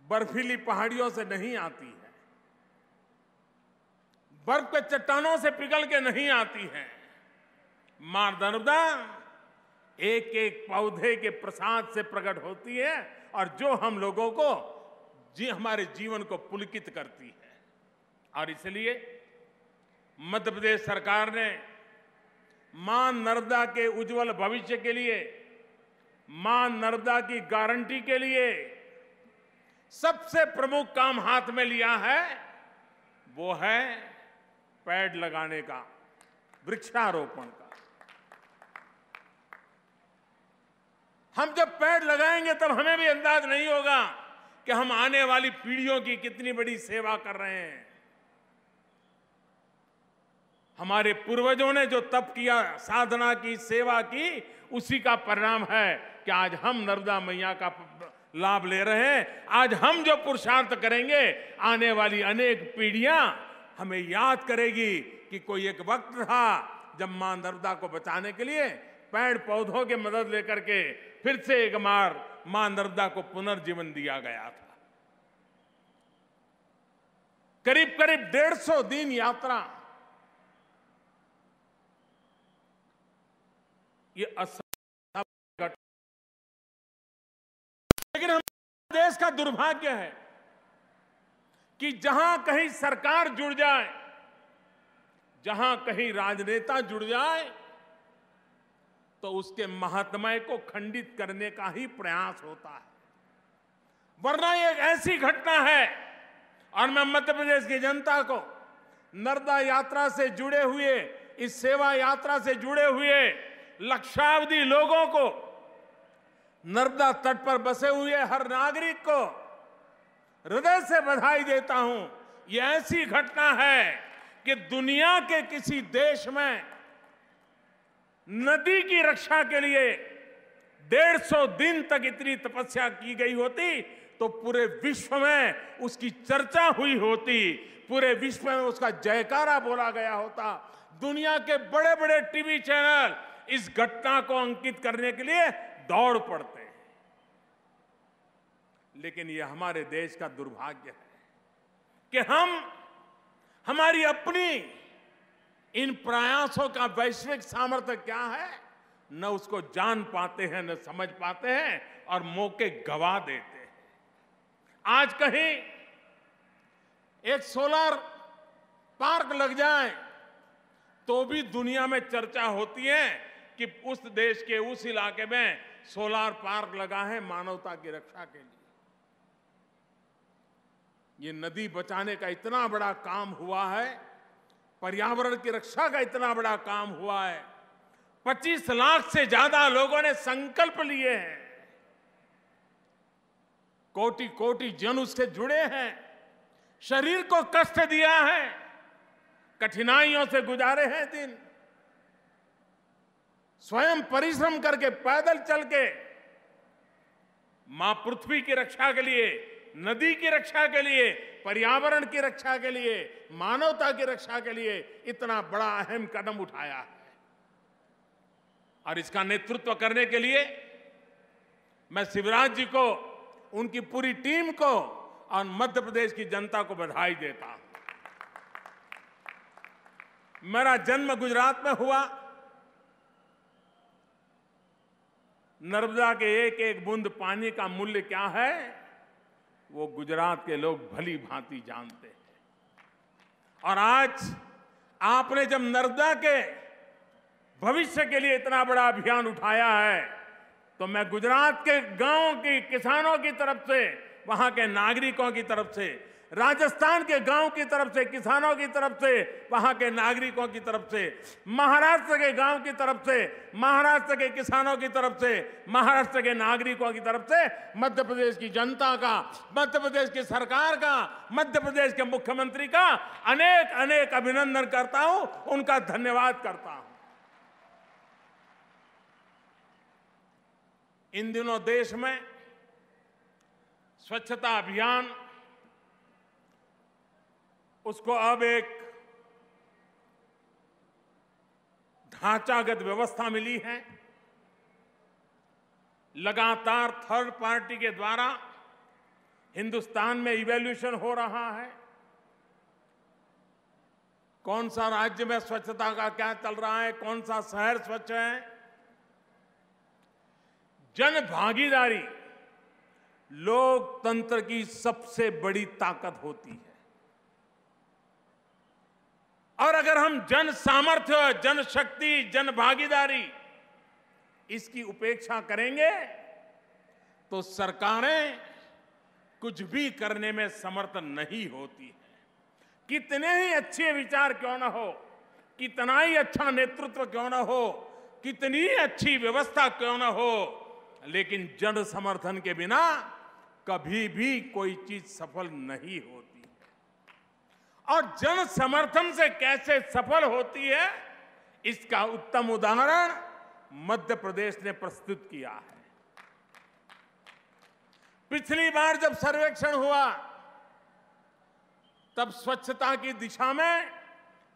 S4: बर्फीली पहाड़ियों से नहीं आती है, बर्फ के चट्टानों से पिघल के नहीं आती है। मां नर्मदा एक एक पौधे के प्रसाद से प्रकट होती है और जो हम लोगों को हमारे जीवन को पुलकित करती है। और इसलिए मध्य प्रदेश सरकार ने मां नर्मदा के उज्जवल भविष्य के लिए, मां नर्मदा की गारंटी के लिए सबसे प्रमुख काम हाथ में लिया है, वो है पेड़ लगाने का, वृक्षारोपण का। हम जब पेड़ लगाएंगे तब हमें भी अंदाज नहीं होगा कि हम आने वाली पीढ़ियों की कितनी बड़ी सेवा कर रहे हैं। हमारे पूर्वजों ने जो तप किया, साधना की, सेवा की, उसी का परिणाम है कि आज हम नर्मदा मैया का लाभ ले रहे हैं। आज हम जो पुरुषार्थ करेंगे, आने वाली अनेक पीढ़ियां हमें याद करेगी कि कोई एक वक्त था जब मां नर्मदा को बचाने के लिए पेड़ पौधों की मदद लेकर के फिर से एक बार मां नर्मदा को पुनर्जीवन दिया गया था। करीब करीब 150 दिन यात्रा, ये असंभव। लेकिन हमारे देश का दुर्भाग्य है कि जहां कहीं सरकार जुड़ जाए, जहां कहीं राजनेता जुड़ जाए, तो उसके महात्म्य को खंडित करने का ही प्रयास होता है। वरना ये एक ऐसी घटना है, और मैं मध्य प्रदेश की जनता को नर्मदा यात्रा से जुड़े हुए, इस सेवा यात्रा से जुड़े हुए लक्षावधि लोगों को, नर्मदा तट पर बसे हुए हर नागरिक को हृदय से बधाई देता हूं। यह ऐसी घटना है कि दुनिया के किसी देश में नदी की रक्षा के लिए 150 दिन तक इतनी तपस्या की गई होती तो पूरे विश्व में उसकी चर्चा हुई होती, पूरे विश्व में उसका जयकारा बोला गया होता। दुनिया के बड़े बड़े टीवी चैनल इस घटना को अंकित करने के लिए दौड़ पड़ते हैं। लेकिन यह हमारे देश का दुर्भाग्य है कि हमारी अपनी इन प्रयासों का वैश्विक सामर्थ्य क्या है, न उसको जान पाते हैं, न समझ पाते हैं और मौके गवा देते हैं। आज कहीं एक सोलर पार्क लग जाए तो भी दुनिया में चर्चा होती है कि उस देश के उस इलाके में सोलर पार्क लगा है मानवता की रक्षा के लिए। ये नदी बचाने का इतना बड़ा काम हुआ है, पर्यावरण की रक्षा का इतना बड़ा काम हुआ है, 25 लाख से ज्यादा लोगों ने संकल्प लिए हैं, कोटि कोटि जन उससे जुड़े हैं, शरीर को कष्ट दिया है, कठिनाइयों से गुजारे हैं दिन, स्वयं परिश्रम करके पैदल चल के मां पृथ्वी की रक्षा के लिए, नदी की रक्षा के लिए, पर्यावरण की रक्षा के लिए, मानवता की रक्षा के लिए इतना बड़ा अहम कदम उठाया है। और इसका नेतृत्व करने के लिए मैं शिवराज जी को, उनकी पूरी टीम को और मध्य प्रदेश की जनता को बधाई देता हूं। मेरा जन्म गुजरात में हुआ। नर्मदा के एक एक बूंद पानी का मूल्य क्या है वो गुजरात के लोग भली भांति जानते हैं। और आज आपने जब नर्मदा के भविष्य के लिए इतना बड़ा अभियान उठाया है तो मैं गुजरात के गांवों के किसानों की तरफ से, वहां के नागरिकों की तरफ से, राजस्थान के गांव की तरफ से, किसानों की तरफ से, वहां के नागरिकों की तरफ से, महाराष्ट्र के गांव की तरफ से, महाराष्ट्र के किसानों की तरफ से, महाराष्ट्र के नागरिकों की तरफ से मध्य प्रदेश की जनता का, मध्य प्रदेश की सरकार का, मध्य प्रदेश के मुख्यमंत्री का अनेक अनेक अभिनंदन करता हूं, उनका धन्यवाद करता हूं। इन दिनों देश में स्वच्छता अभियान, उसको अब एक ढांचागत व्यवस्था मिली है। लगातार थर्ड पार्टी के द्वारा हिंदुस्तान में इवैल्यूएशन हो रहा है। कौन सा राज्य में स्वच्छता का क्या चल रहा है, कौन सा शहर स्वच्छ है। जन भागीदारी लोकतंत्र की सबसे बड़ी ताकत होती है। और अगर हम जन सामर्थ्य, जन शक्ति, जन भागीदारी इसकी उपेक्षा करेंगे तो सरकारें कुछ भी करने में समर्थ नहीं होती है। कितने ही अच्छे विचार क्यों न हो, कितना ही अच्छा नेतृत्व क्यों न हो, कितनी ही अच्छी व्यवस्था क्यों न हो, लेकिन जन समर्थन के बिना कभी भी कोई चीज सफल नहीं होती। और जन समर्थन से कैसे सफल होती है इसका उत्तम उदाहरण मध्य प्रदेश ने प्रस्तुत किया है। पिछली बार जब सर्वेक्षण हुआ तब स्वच्छता की दिशा में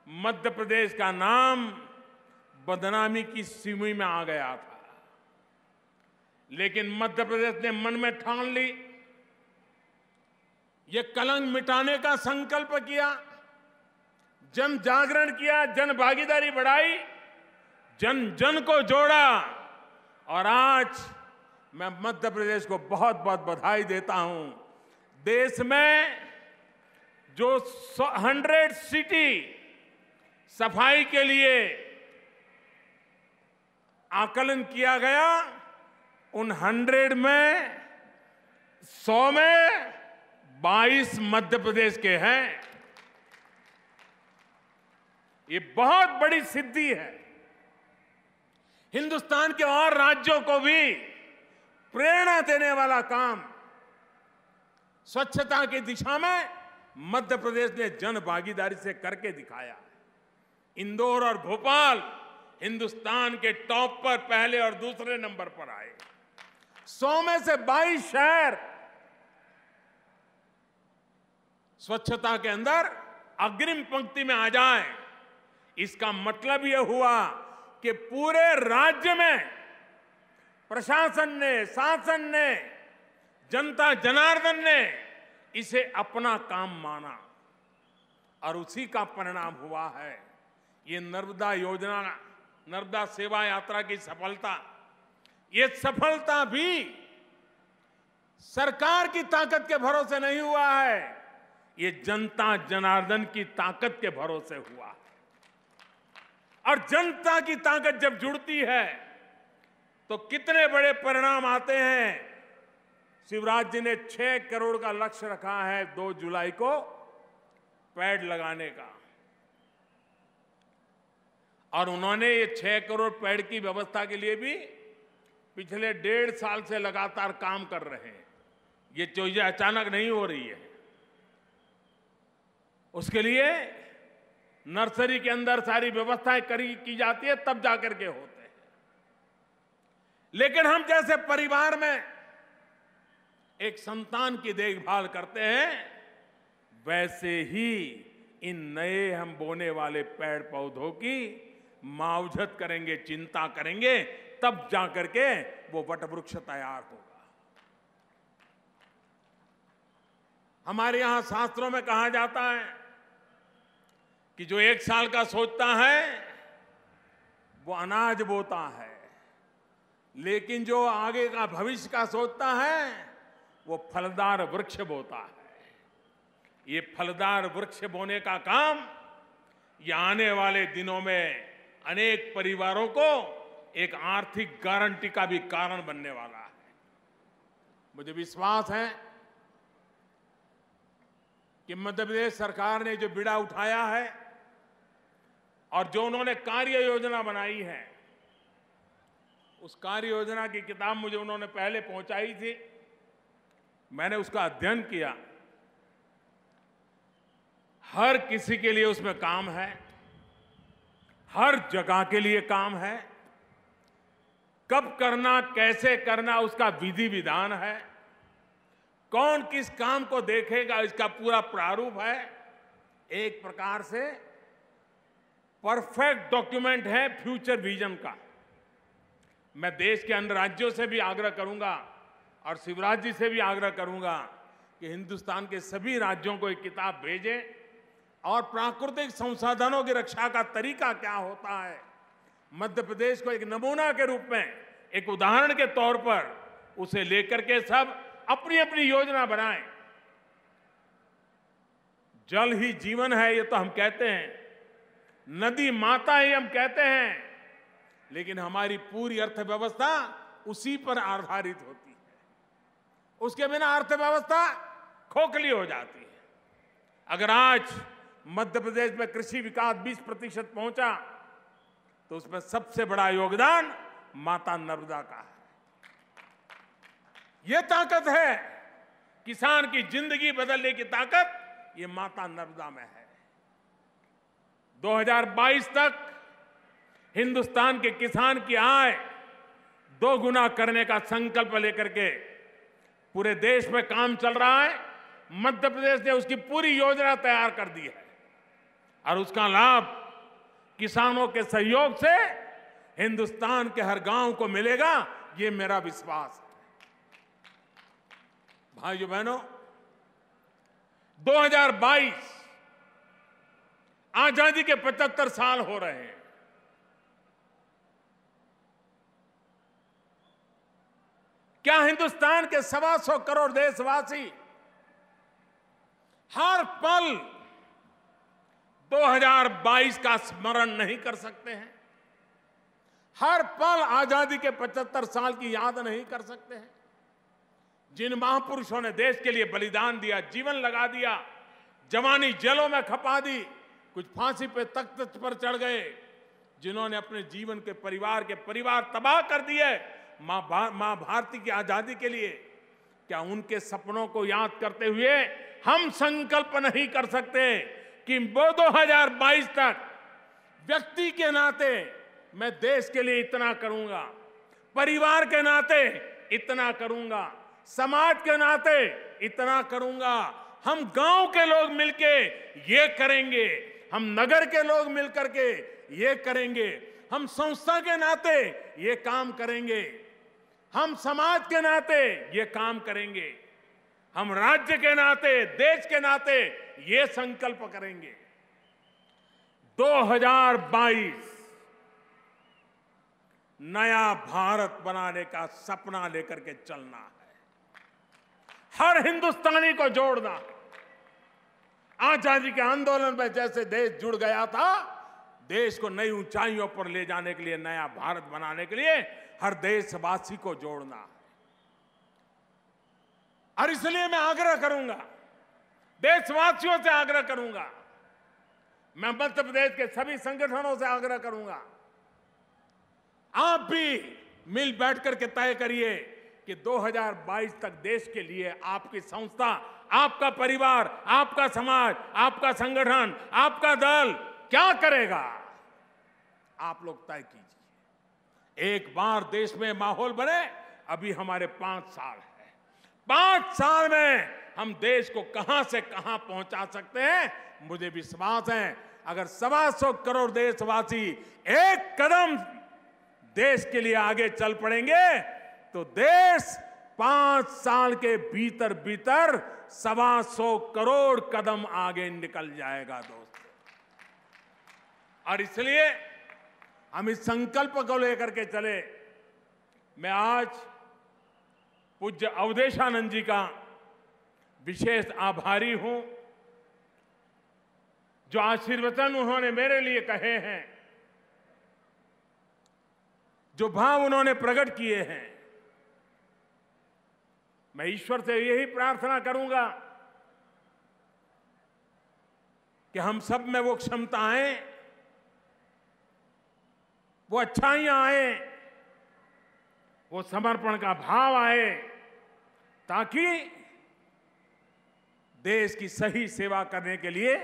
S4: मध्य प्रदेश का नाम बदनामी की सीमा में आ गया था। लेकिन मध्य प्रदेश ने मन में ठान ली, ये कलंक मिटाने का संकल्प किया, जन जागरण किया, जन भागीदारी बढ़ाई, जन जन को जोड़ा। और आज मैं मध्य प्रदेश को बहुत बहुत बधाई देता हूं। देश में जो 100 सिटी सफाई के लिए आकलन किया गया, उन 100 में 100 में 22 मध्य प्रदेश के हैं। ये बहुत बड़ी सिद्धि है। हिंदुस्तान के और राज्यों को भी प्रेरणा देने वाला काम स्वच्छता की दिशा में मध्य प्रदेश ने जन भागीदारी से करके दिखाया। इंदौर और भोपाल हिंदुस्तान के टॉप पर पहले और दूसरे नंबर पर आए। 100 में से 22 शहर स्वच्छता के अंदर अग्रिम पंक्ति में आ जाए। इसका मतलब यह हुआ कि पूरे राज्य में प्रशासन ने, शासन ने, जनता जनार्दन ने इसे अपना काम माना और उसी का परिणाम हुआ है ये नर्मदा योजना, नर्मदा सेवा यात्रा की सफलता। ये सफलता भी सरकार की ताकत के भरोसे नहीं हुआ है, ये जनता जनार्दन की ताकत के भरोसे हुआ। और जनता की ताकत जब जुड़ती है तो कितने बड़े परिणाम आते हैं। शिवराज जी ने 6 करोड़ का लक्ष्य रखा है 2 जुलाई को पेड़ लगाने का, और उन्होंने ये 6 करोड़ पेड़ की व्यवस्था के लिए भी पिछले 1.5 साल से लगातार काम कर रहे हैं। ये चीजें अचानक नहीं हो रही है। उसके लिए नर्सरी के अंदर सारी व्यवस्थाएं की जाती है, तब जाकर के होते हैं। लेकिन हम जैसे परिवार में एक संतान की देखभाल करते हैं, वैसे ही इन नए हम बोने वाले पेड़ पौधों की मावजत करेंगे, चिंता करेंगे, तब जाकर के वो वटवृक्ष तैयार होगा। हमारे यहां शास्त्रों में कहा जाता है कि जो 1 साल का सोचता है वो अनाज बोता है, लेकिन जो आगे का भविष्य का सोचता है वो फलदार वृक्ष बोता है। ये फलदार वृक्ष बोने का काम ये आने वाले दिनों में अनेक परिवारों को एक आर्थिक गारंटी का भी कारण बनने वाला है। मुझे विश्वास है कि मध्य प्रदेश सरकार ने जो बीड़ा उठाया है और जो उन्होंने कार्य योजना बनाई है, उस कार्य योजना की किताब मुझे उन्होंने पहले पहुंचाई थी। मैंने उसका अध्ययन किया। हर किसी के लिए उसमें काम है, हर जगह के लिए काम है। कब करना, कैसे करना, उसका विधि विधान है। कौन किस काम को देखेगा, इसका पूरा प्रारूप है। एक प्रकार से परफेक्ट डॉक्यूमेंट है फ्यूचर विजन का। मैं देश के अन्य राज्यों से भी आग्रह करूंगा और शिवराज जी से भी आग्रह करूंगा कि हिंदुस्तान के सभी राज्यों को एक किताब भेजें और प्राकृतिक संसाधनों की रक्षा का तरीका क्या होता है, मध्य प्रदेश को एक नमूना के रूप में, एक उदाहरण के तौर पर उसे लेकर के सब अपनी अपनी योजना बनाएं। जल ही जीवन है, ये तो हम कहते हैं, नदी माता ही हम कहते हैं, लेकिन हमारी पूरी अर्थव्यवस्था उसी पर आधारित होती है। उसके बिना अर्थव्यवस्था खोखली हो जाती है। अगर आज मध्य प्रदेश में कृषि विकास 20% पहुंचा तो उसमें सबसे बड़ा योगदान माता नर्मदा का है। यह ताकत है, किसान की जिंदगी बदलने की ताकत ये माता नर्मदा में है। 2022 तक हिंदुस्तान के किसान की आय 2 गुना करने का संकल्प लेकर के पूरे देश में काम चल रहा है। मध्य प्रदेश ने उसकी पूरी योजना तैयार कर दी है और उसका लाभ किसानों के सहयोग से हिंदुस्तान के हर गांव को मिलेगा, ये मेरा विश्वास है। भाइयों बहनों, 2022 आजादी के 75 साल हो रहे हैं। क्या हिंदुस्तान के 125 करोड़ देशवासी हर पल 2022 का स्मरण नहीं कर सकते हैं? हर पल आजादी के 75 साल की याद नहीं कर सकते हैं? जिन महापुरुषों ने देश के लिए बलिदान दिया, जीवन लगा दिया, जवानी जेलों में खपा दी, कुछ फांसी पे तख्त पर चढ़ गए, जिन्होंने अपने जीवन के परिवार तबाह कर दिए मां भारती की आजादी के लिए। क्या उनके सपनों को याद करते हुए हम संकल्प नहीं कर सकते कि वो 2022 तक व्यक्ति के नाते मैं देश के लिए इतना करूंगा, परिवार के नाते इतना करूंगा, समाज के नाते इतना करूंगा। हम गांव के लोग मिलके ये करेंगे, हम नगर के लोग मिलकर के ये करेंगे, हम संस्था के नाते ये काम करेंगे, हम समाज के नाते ये काम करेंगे, हम राज्य के नाते, देश के नाते ये संकल्प करेंगे। 2022 नया भारत बनाने का सपना लेकर के चलना है, हर हिंदुस्तानी को जोड़ना है। आजादी के आंदोलन में जैसे देश जुड़ गया था, देश को नई ऊंचाइयों पर ले जाने के लिए, नया भारत बनाने के लिए हर देशवासी को जोड़ना है। और इसलिए मैं आग्रह करूंगा, देशवासियों से आग्रह करूंगा, मैं मध्य प्रदेश के सभी संगठनों से आग्रह करूंगा, आप भी मिल बैठकर के तय करिए कि 2022 तक देश के लिए आपकी संस्था, आपका परिवार, आपका समाज, आपका संगठन, आपका दल क्या करेगा। आप लोग तय कीजिए। एक बार देश में माहौल बने। अभी हमारे 5 साल है, 5 साल में हम देश को कहां से कहां पहुंचा सकते हैं। मुझे विश्वास है अगर 125 करोड़ देशवासी एक कदम देश के लिए आगे चल पड़ेंगे तो देश 5 साल के भीतर 125 करोड़ कदम आगे निकल जाएगा दोस्तों। और इसलिए हम इस संकल्प को लेकर के चले। मैं आज पूज्य अवधेशानंद जी का विशेष आभारी हूं, जो आशीर्वचन उन्होंने मेरे लिए कहे हैं, जो भाव उन्होंने प्रकट किए हैं। मैं ईश्वर से यही प्रार्थना करूंगा कि हम सब में वो क्षमता आए, वो अच्छाइयां आए, वो समर्पण का भाव आए, ताकि देश की सही सेवा करने के लिए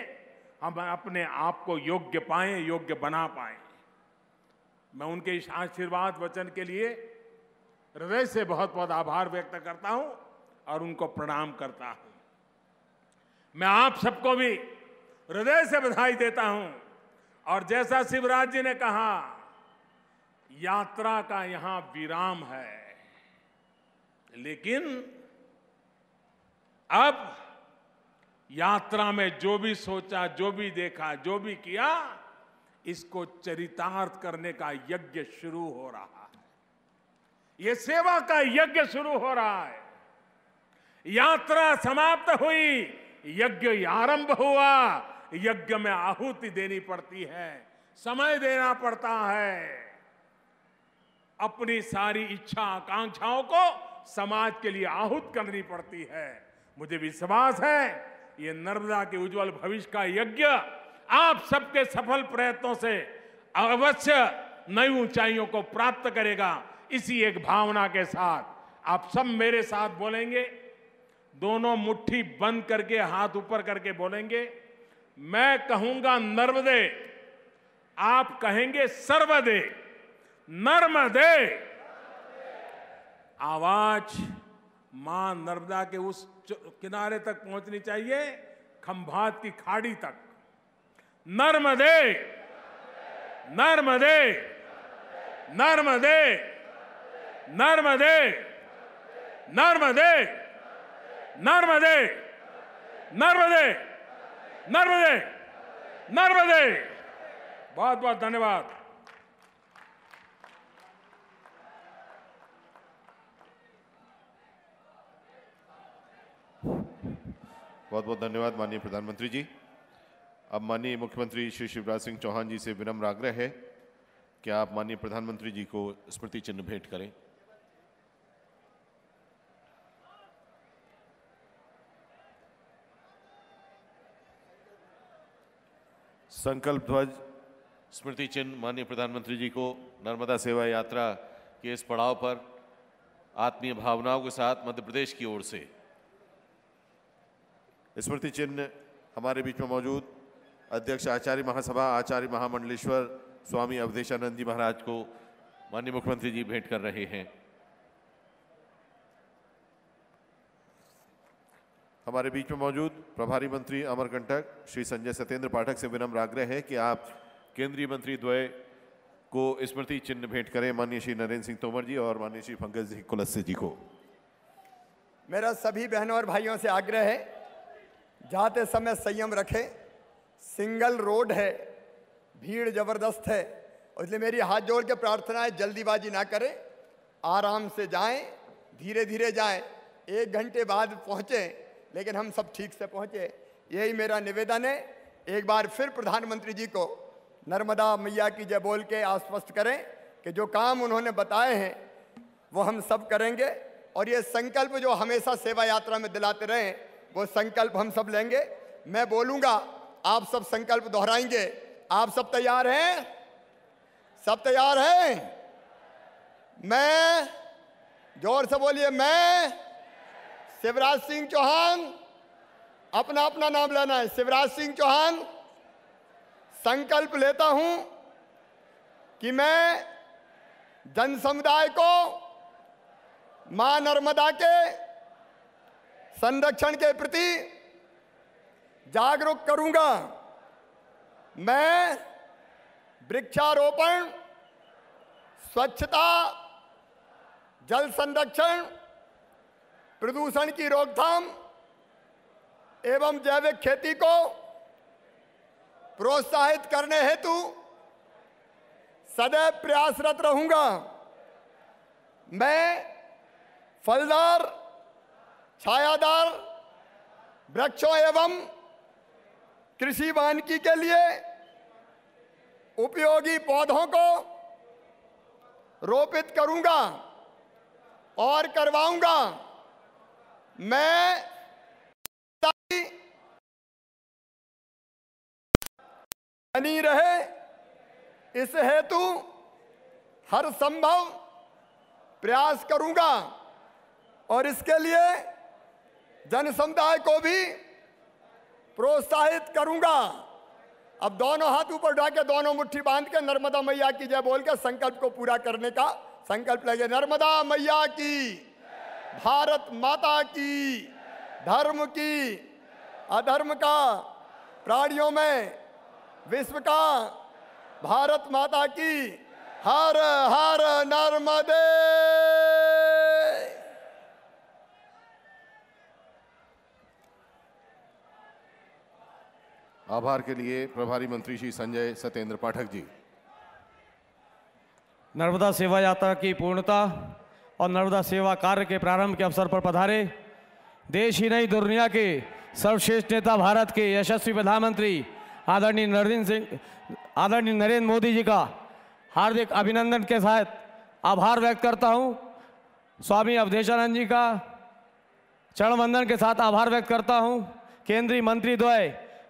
S4: हम अपने आप को योग्य पाएं, योग्य बना पाएं। मैं उनके इस आशीर्वाद वचन के लिए हृदय से बहुत बहुत आभार व्यक्त करता हूं और उनको प्रणाम करता हूं। मैं आप सबको भी हृदय से बधाई देता हूं। और जैसा शिवराज जी ने कहा, यात्रा का यहां विराम है, लेकिन अब यात्रा में जो भी सोचा, जो भी देखा, जो भी किया, इसको चरितार्थ करने का यज्ञ शुरू हो रहा है। ये सेवा का यज्ञ शुरू हो रहा है। यात्रा समाप्त हुई, यज्ञ आरंभ हुआ। यज्ञ में आहुति देनी पड़ती है, समय देना पड़ता है। अपनी सारी इच्छा आकांक्षाओं को समाज के लिए आहूत करनी पड़ती है। मुझे विश्वास है ये नर्मदा के उज्जवल भविष्य का यज्ञ आप सबके सफल प्रयत्नों से अवश्य नई ऊंचाइयों को प्राप्त करेगा। इसी एक भावना के साथ आप सब मेरे साथ बोलेंगे, दोनों मुट्ठी बंद करके हाथ ऊपर करके बोलेंगे। मैं कहूंगा नर्मदे, आप कहेंगे सर्वदे। नर्मदे। आवाज मां नर्मदा के उस किनारे तक पहुंचनी चाहिए, खंभात की खाड़ी तक। नर्मदे, नर्मदे, नर्मदे, नर्मदे, नर्मदे, नर्मदे, नर्मदे, नर्मदे, नर्मदे। बहुत बहुत धन्यवाद।
S2: बहुत बहुत धन्यवाद माननीय प्रधानमंत्री जी। अब माननीय मुख्यमंत्री श्री शिवराज सिंह चौहान जी से विनम्र आग्रह है कि आप माननीय प्रधानमंत्री जी को स्मृति चिन्ह भेंट करें। संकल्प ध्वज स्मृति चिन्ह माननीय प्रधानमंत्री जी को नर्मदा सेवा यात्रा के इस पड़ाव पर आत्मीय भावनाओं के साथ मध्य प्रदेश की ओर से स्मृति चिन्ह हमारे बीच में मौजूद अध्यक्ष आचार्य महासभा आचार्य महामंडलेश्वर स्वामी अवधेशानंद जी महाराज को माननीय मुख्यमंत्री जी भेंट कर रहे हैं। हमारे बीच में मौजूद प्रभारी मंत्री अमरकंटक श्री संजय सत्येंद्र पाठक से विनम्र आग्रह है कि आप केंद्रीय मंत्री द्वय को स्मृति चिन्ह भेंट करें, माननीय श्री नरेंद्र सिंह तोमर जी और माननीय श्री पंकज सिंह कुलस्ते जी को।
S3: मेरा सभी बहनों और भाइयों से आग्रह है, जाते समय संयम रखें। सिंगल रोड है, भीड़ जबरदस्त है, इसलिए मेरी हाथ जोड़ के प्रार्थना है, जल्दीबाजी ना करें, आराम से जाएं, धीरे धीरे जाएं। 1 घंटे बाद पहुंचे, लेकिन हम सब ठीक से पहुंचे, यही मेरा निवेदन है। एक बार फिर प्रधानमंत्री जी को नर्मदा मैया की जय बोल के आश्वस्त करें कि जो काम उन्होंने बताए हैं वो हम सब करेंगे, और ये संकल्प जो हमेशा सेवा यात्रा में दिलाते रहे वो संकल्प हम सब लेंगे। मैं बोलूँगा, आप सब संकल्प दोहराएंगे। आप सब तैयार हैं? सब तैयार हैं? मैं, जोर से बोलिए, मैं शिवराज सिंह चौहान, अपना अपना नाम लेना है, शिवराज सिंह चौहान संकल्प लेता हूं कि मैं जन समुदाय को मां नर्मदा के संरक्षण के प्रति जागरूक करूंगा। मैं वृक्षारोपण, स्वच्छता, जल संरक्षण, प्रदूषण की रोकथाम एवं जैविक खेती को प्रोत्साहित करने हेतु सदैव प्रयासरत रहूंगा। मैं फलदार, छायादार वृक्षों एवं कृषि वानिकी के लिए उपयोगी पौधों को रोपित करूंगा और करवाऊंगा। मैं बनी रहे, इस हेतु हर संभव प्रयास करूंगा और इसके लिए जन समुदाय को भी प्रोत्साहित करूंगा। अब दोनों हाथ ऊपर उठा के, दोनों मुट्ठी बांध के नर्मदा मैया की जय बोल के संकल्प को पूरा करने का संकल्प लेंगे। नर्मदा मैया की, भारत माता की, धर्म की, अधर्म का, प्राणियों में विश्व का, भारत माता की, हर हर नर्मदे।
S2: आभार के लिए प्रभारी मंत्री श्री संजय सत्येंद्र पाठक जी।
S5: नर्मदा सेवा यात्रा की पूर्णता और नर्मदा सेवा कार्य के प्रारंभ के अवसर पर पधारे देश ही नहीं दुनिया के सर्वश्रेष्ठ नेता भारत के यशस्वी प्रधानमंत्री आदरणीय नरेंद्र मोदी जी का हार्दिक अभिनंदन के साथ आभार व्यक्त करता हूं। स्वामी अवधेशानंद जी का चरण वंदन के साथ आभार व्यक्त करता हूं। केंद्रीय मंत्री द्वय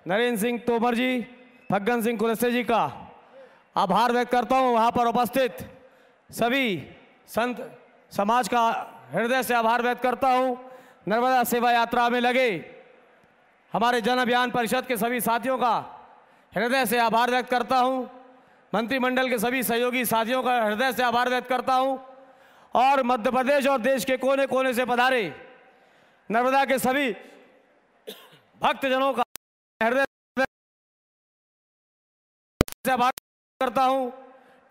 S5: नरेंद्र सिंह तोमर जी, फग्गन सिंह कुलस्ते जी का आभार व्यक्त करता हूं। वहां पर उपस्थित सभी संत समाज का हृदय से आभार व्यक्त करता हूं। नर्मदा सेवा यात्रा में लगे हमारे जन अभियान परिषद के सभी साथियों का हृदय से आभार व्यक्त करता हूं। मंत्रिमंडल के सभी सहयोगी साथियों का हृदय से आभार व्यक्त करता हूं। और मध्य प्रदेश और देश के कोने कोने से पधारे नर्मदा के सभी भक्तजनों का हृदय से आभार करता हूं।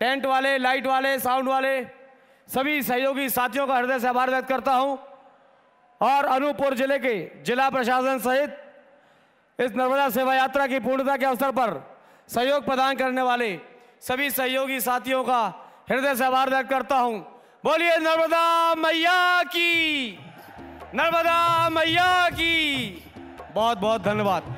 S5: टेंट वाले, लाइट वाले, साउंड वाले सभी सहयोगी साथियों का हृदय से आभार व्यक्त करता हूं। और अनूपपुर जिले के जिला प्रशासन सहित इस नर्मदा सेवा यात्रा की पूर्णता के अवसर पर सहयोग प्रदान करने वाले सभी सहयोगी साथियों का हृदय से आभार व्यक्त करता हूं। बोलिए नर्मदा मैया की, नर्मदा मैया की। बहुत बहुत धन्यवाद।